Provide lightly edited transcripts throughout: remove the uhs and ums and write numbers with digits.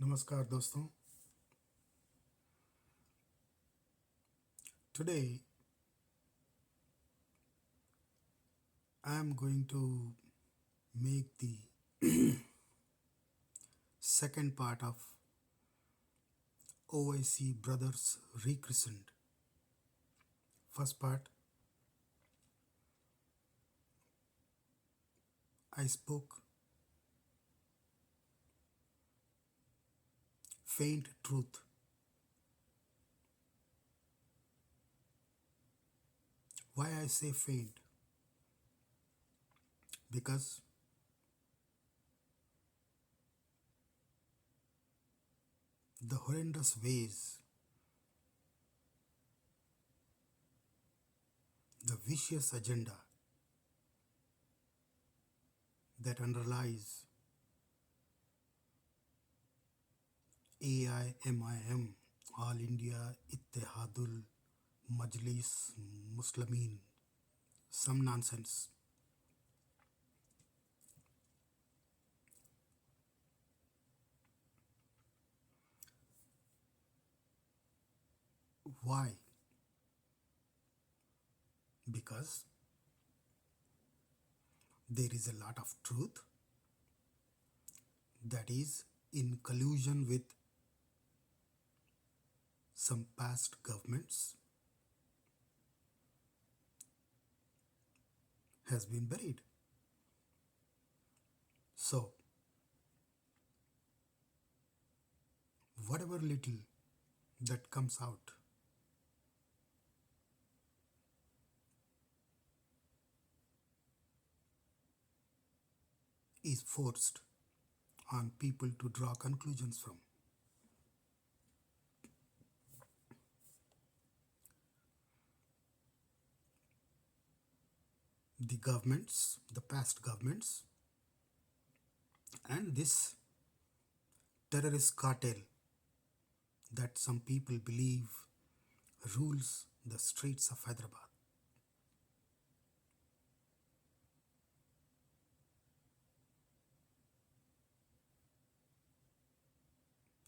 नमस्कार दोस्तों. Today I am going to make the second part of Owaisi Brothers Rechristened. First part I spoke faint truth. Why I say faint? Because the horrendous ways, the vicious agenda that underlies AIMIM, All India Ittihadul Majlis Muslimin, some nonsense. Why? Because there is a lot of truth that is in collusion with some past governments has been buried. So, whatever little that comes out is forced on people to draw conclusions from. The governments, the past governments, and this terrorist cartel that some people believe rules the streets of Hyderabad.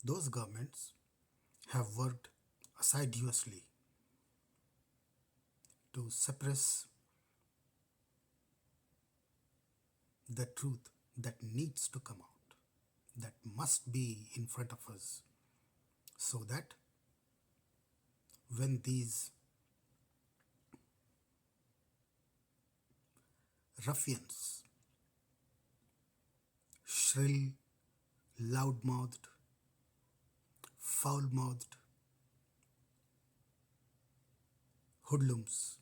Those governments have worked assiduously to suppress the truth that needs to come out, that must be in front of us, so that when these ruffians, shrill, loud-mouthed, foul-mouthed hoodlums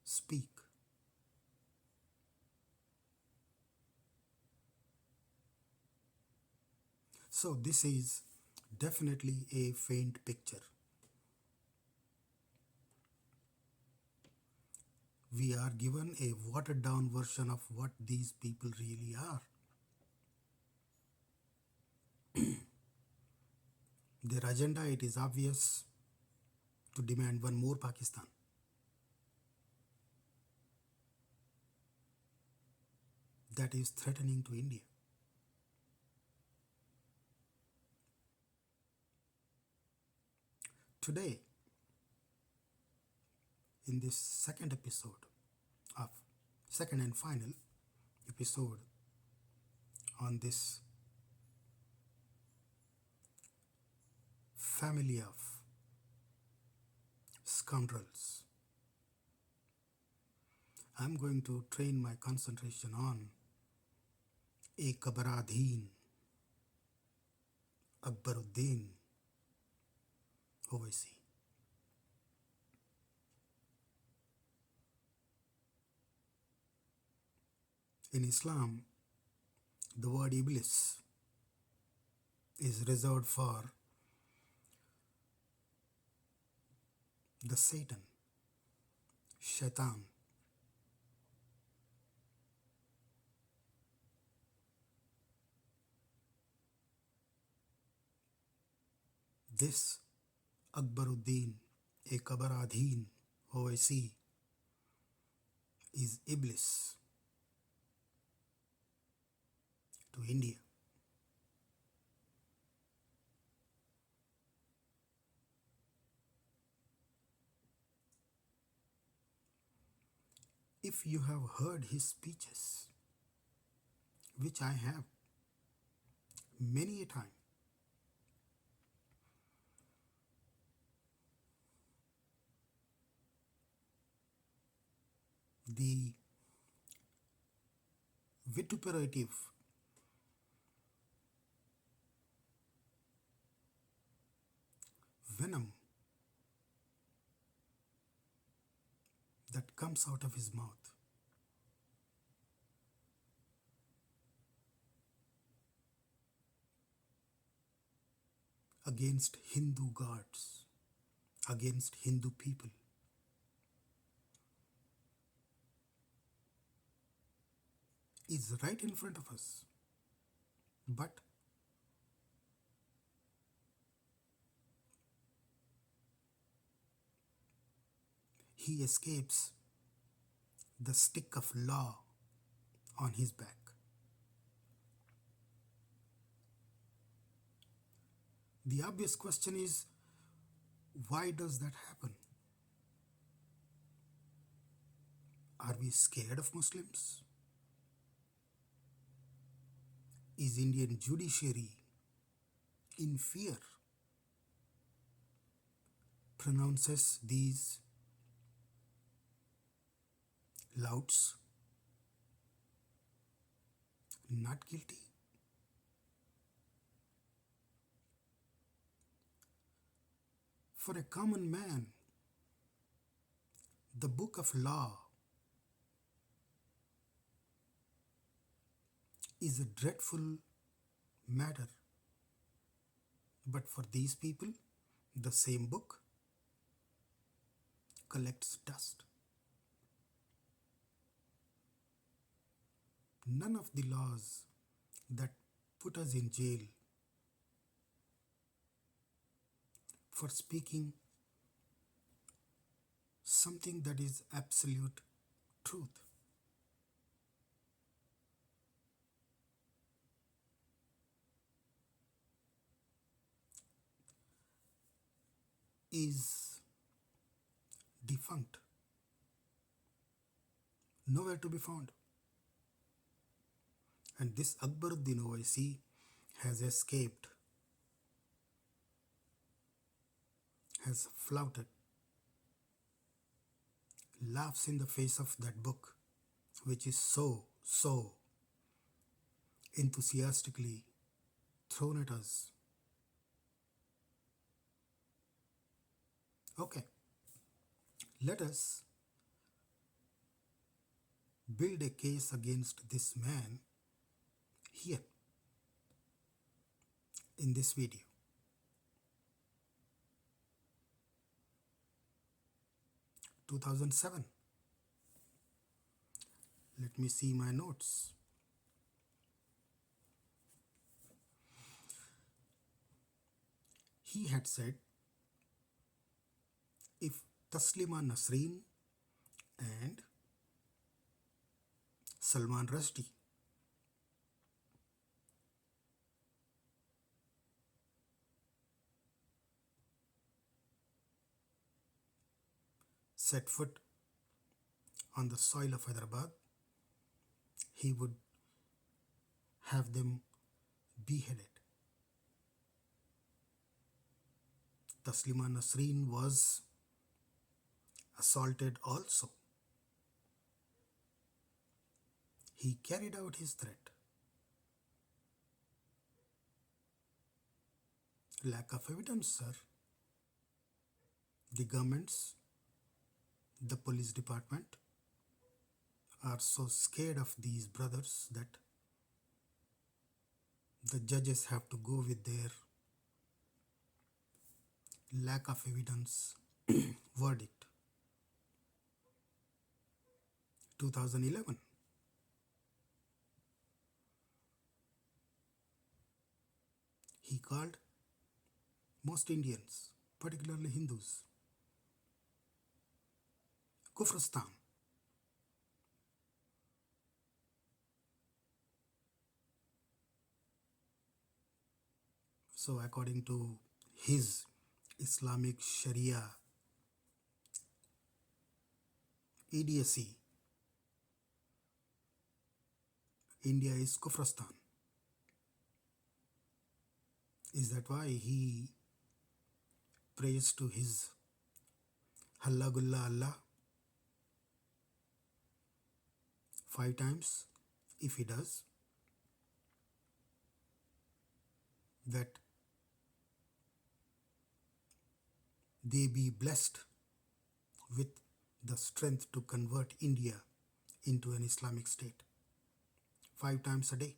speak, so this is definitely a faint picture. We are given a watered down version of what these people really are. Their agenda, it is obvious, to demand one more Pakistan. That is threatening to India. Today, in this second and final episode on this family of scoundrels, I'm going to train my concentration on AkaberAdhin AkaberAdhin Owaisi. In Islam, the word Iblis is reserved for the Satan, Shaitan. This AkaberAdhin Owaisi is Iblis to India. If you have heard his speeches, which I have many a time, the vituperative venom that comes out of his mouth against Hindu gods, against Hindu people, is right in front of us. But he escapes the stick of law on his back. The obvious question is, why does that happen? Are we scared of Muslims? Is Indian judiciary in fear? Pronounces these louds not guilty? For a common man, the book of law is a dreadful matter. But for these people, the same book collects dust. None of the laws that put us in jail for speaking something that is absolute truth is defunct, nowhere to be found. And this AkaberAdhin Owaisi has escaped, has flouted, laughs in the face of that book, which is so enthusiastically thrown at us. Okay, let us build a case against this man here in this video. 2007. Let me see my notes. He had said, if Taslima Nasreen and Salman Rushdie set foot on the soil of Hyderabad, he would have them beheaded. Taslima Nasreen was assaulted also. He carried out his threat. Lack of evidence, sir. The governments, the police department are so scared of these brothers that the judges have to go with their lack of evidence verdict. 2011. He called most Indians, particularly Hindus, Kufristan. So according to his Islamic Sharia idiocy, India is Kufristan. Is that why he prays to his Halla Gulla Allah 5 times? If he does, that they be blessed with the strength to convert India into an Islamic state 5 times a day.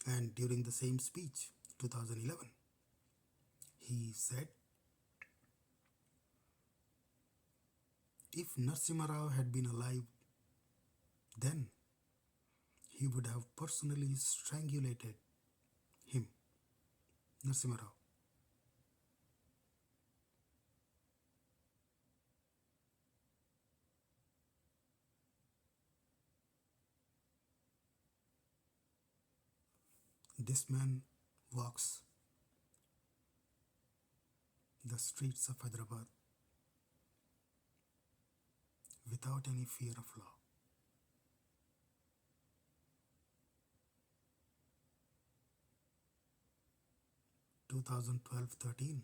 And during the same speech, 2011, he said, if Narasimha Rao had been alive then, he would have personally strangulated him, Narasimha Rao. This man walks the streets of Hyderabad without any fear of law. In 2012-13,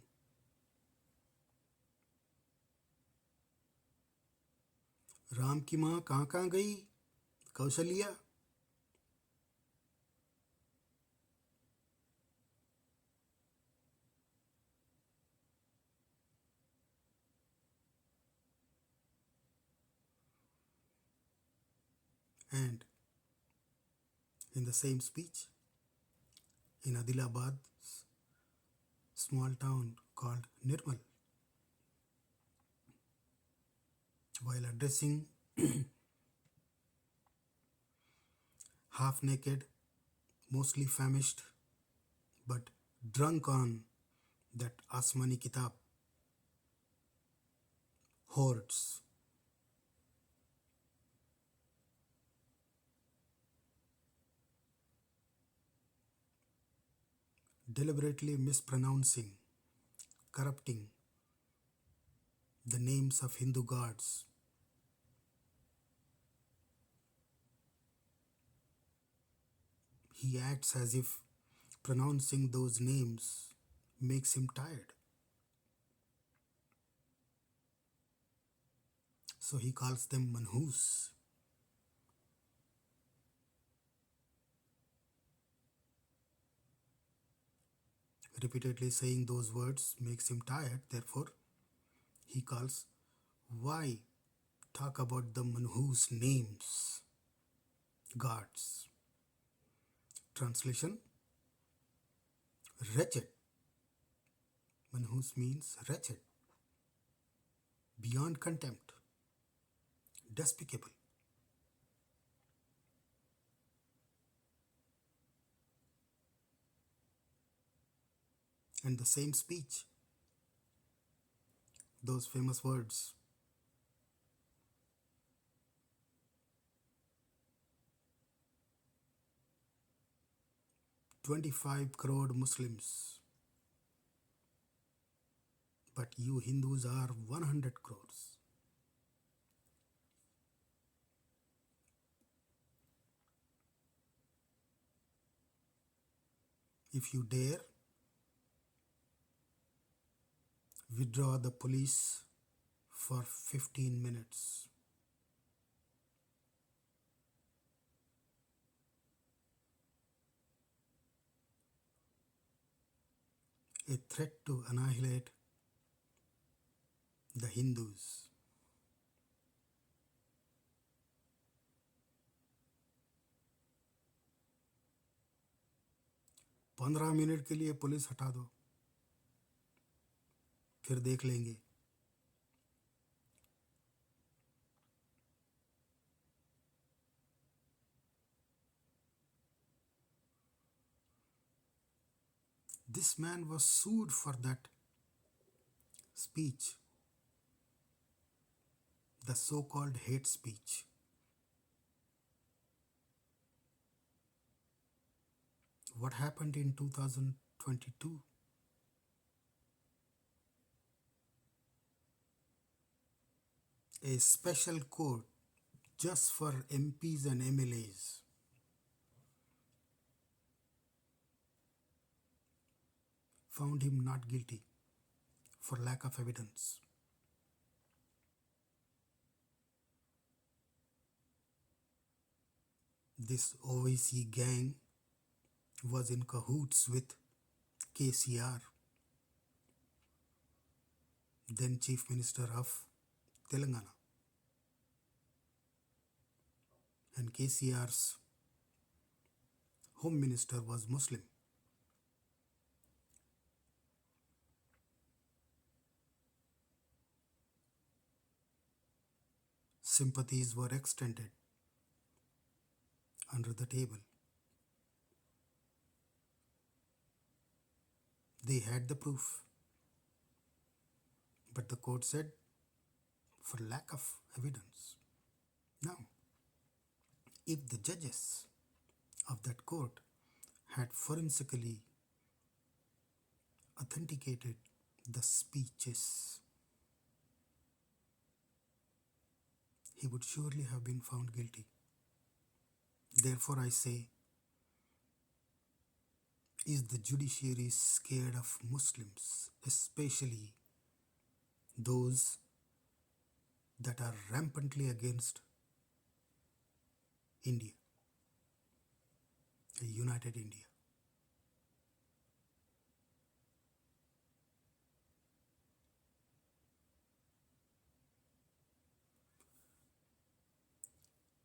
Ram की माँ कहाँ कहाँ गई? Kaushalya. And in the same speech, in Adilabad's small town called Nirmal, while addressing half-naked, mostly famished, but drunk on that Asmani Kitab hordes, deliberately mispronouncing, corrupting the names of Hindu gods, he acts as if pronouncing those names makes him tired. So he calls them manhus. Repeatedly saying those words makes him tired, therefore he calls, why talk about the manhus names, gods? Translation, wretched. Manhus means wretched, beyond contempt, despicable. And the same speech, those famous words, 25 crore Muslims, but you Hindus are 100 crores. If you dare withdraw the police for 15 minutes, a threat to annihilate the Hindus. पंद्रह minute के लिए police हटा दो, फिर देख लेंगे. This man was sued for that speech, the so-called hate speech. What happened in 2022? A special court just for MPs and MLAs found him not guilty for lack of evidence. This Owaisi gang was in cahoots with KCR, then Chief Minister of Telangana, and KCR's Home Minister was Muslim. Sympathies were extended under the table. They had the proof, but the court said for lack of evidence. Now, if the judges of that court had forensically authenticated the speeches, he would surely have been found guilty. Therefore, I say, is the judiciary scared of Muslims, especially those that are rampantly against India, a united India?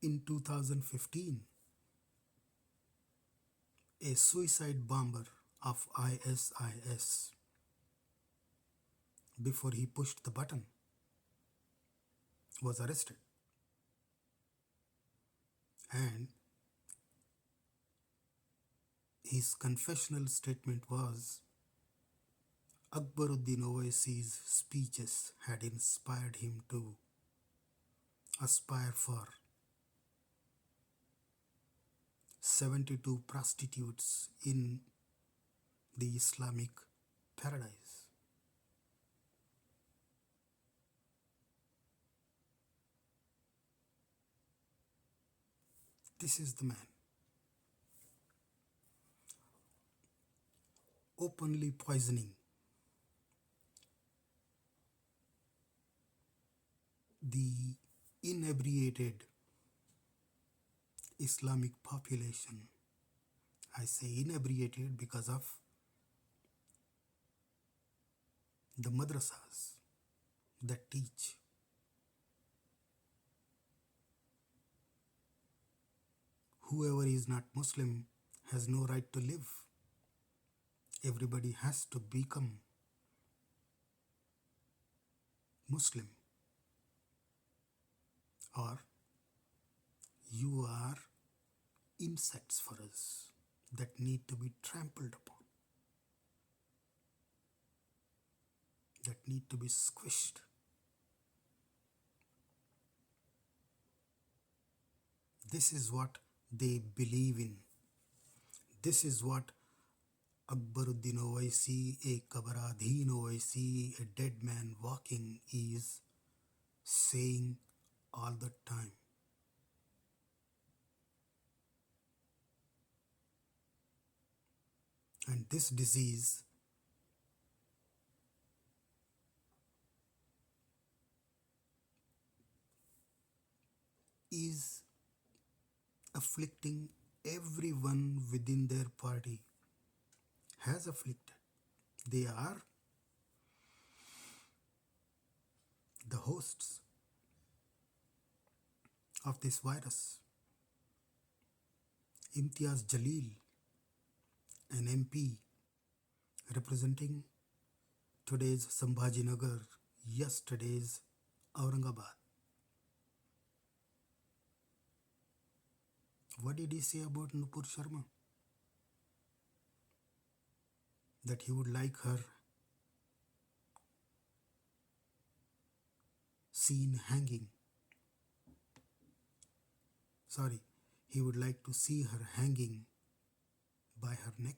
In 2015, a suicide bomber of ISIS, before he pushed the button, was arrested. And his confessional statement was AkaberAdhin Owaisi's speeches had inspired him to aspire for 72 prostitutes in the Islamic paradise. This is the man, openly poisoning the inebriated Islamic population. I say inebriated because of the madrasas that teach whoever is not Muslim has no right to live. Everybody has to become Muslim, or you are insects for us that need to be trampled upon, that need to be squished. This is what they believe in. This is what AkaberAdhin Owaisi, AkaberAdhin Owaisi, a dead man walking, is saying all the time. And this disease is afflicting everyone within their party, has afflicted. They are the hosts of this virus. Imtiaz Jalil, an MP representing today's Sambhajinagar, yesterday's Aurangabad. What did he say about Nupur Sharma? That he would like her seen hanging. He would like to see her hanging by her neck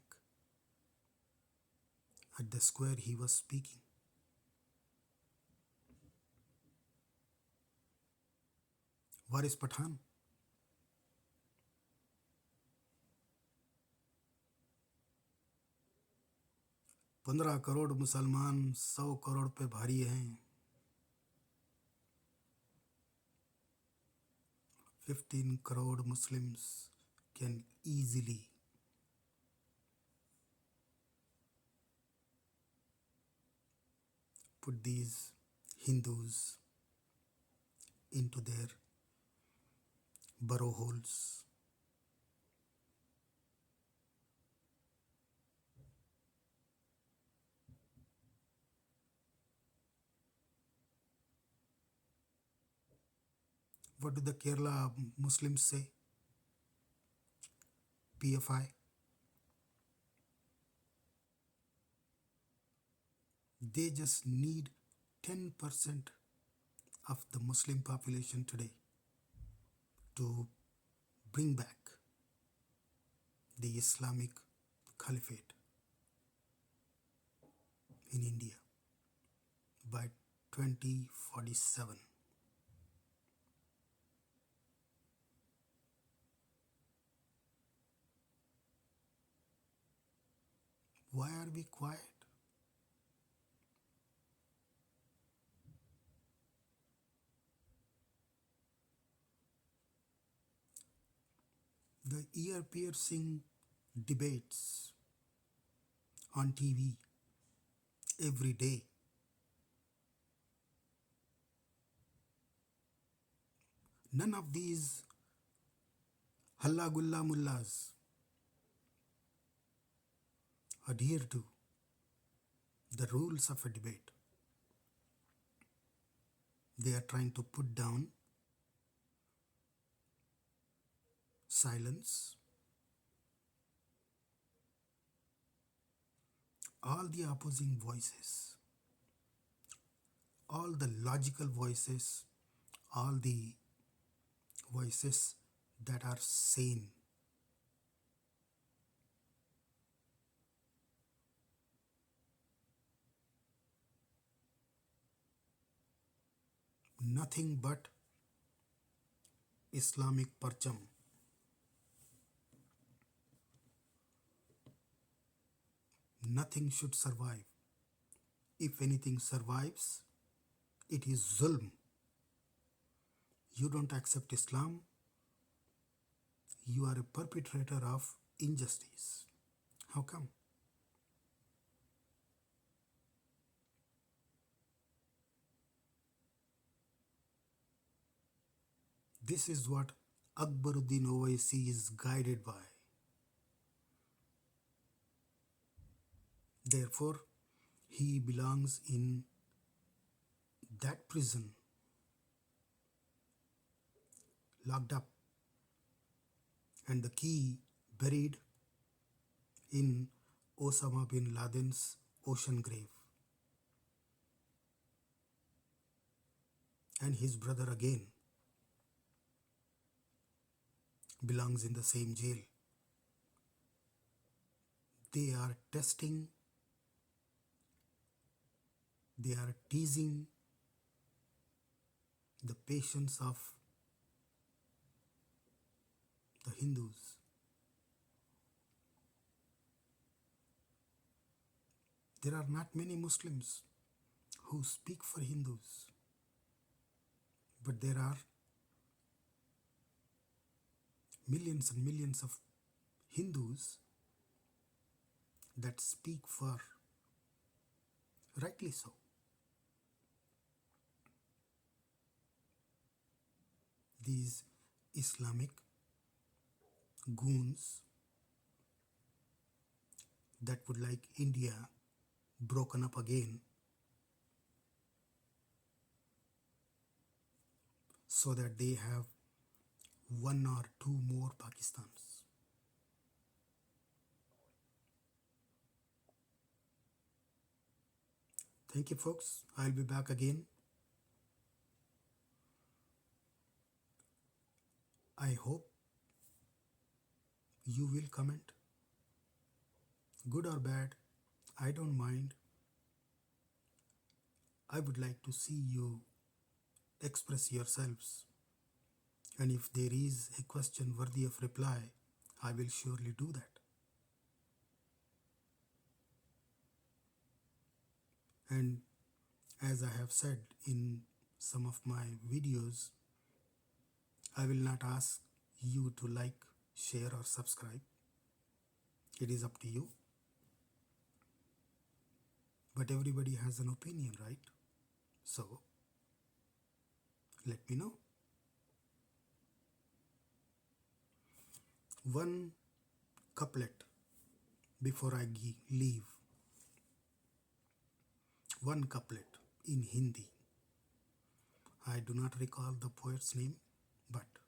at the square he was speaking. वारिस पठान, 15 करोड़ मुसलमान 100 करोड़ पे भारी हैं। 15 crore Muslims can easily put these Hindus into their burrow holes. What do the Kerala Muslims say? PFI. They just need 10% of the Muslim population today to bring back the Islamic Caliphate in India by 2047. Why are we quiet? The ear-piercing debates on TV every day, none of these Halla Gulla Mullahs adhere to the rules of a debate. They are trying to put down silence, all the opposing voices, all the logical voices, all the voices that are sane. Nothing but Islamic parcham. Nothing should survive. If anything survives, it is zulm. You don't accept Islam, you are a perpetrator of injustice. How come? This is what AkaberAdhin Owaisi is guided by. Therefore, he belongs in that prison, locked up, and the key buried in Osama bin Laden's ocean grave. And his brother again belongs in the same jail. They are testing, they are teasing the patience of the Hindus. There are not many Muslims who speak for Hindus, but there are millions and millions of Hindus that speak for, rightly so, these Islamic goons that would like India broken up again so that they have one or two more Pakistans. Thank you, folks. I'll be back again. I hope you will comment. Good or bad, I don't mind. I would like to see you express yourselves And if there is a question worthy of reply, I will surely do that. And as I have said in some of my videos, I will not ask you to like, share, or subscribe. It is up to you. But everybody has an opinion, right? So, let me know. One couplet before I leave. One couplet in Hindi. I do not recall the poet's name, but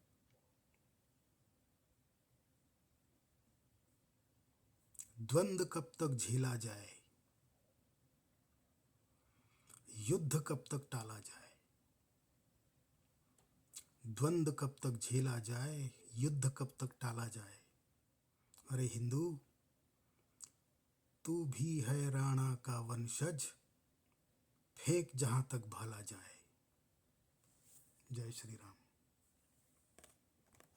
द्वंद कब तक झेला जाए, युद्ध कब तक टाला जाए, द्वंद कब तक झेला जाए, युद्ध कब तक टाला जाए। अरे हिंदू, तू भी है राणा का वंशज, फेंक जहां तक भाला जाए। जय श्री राम।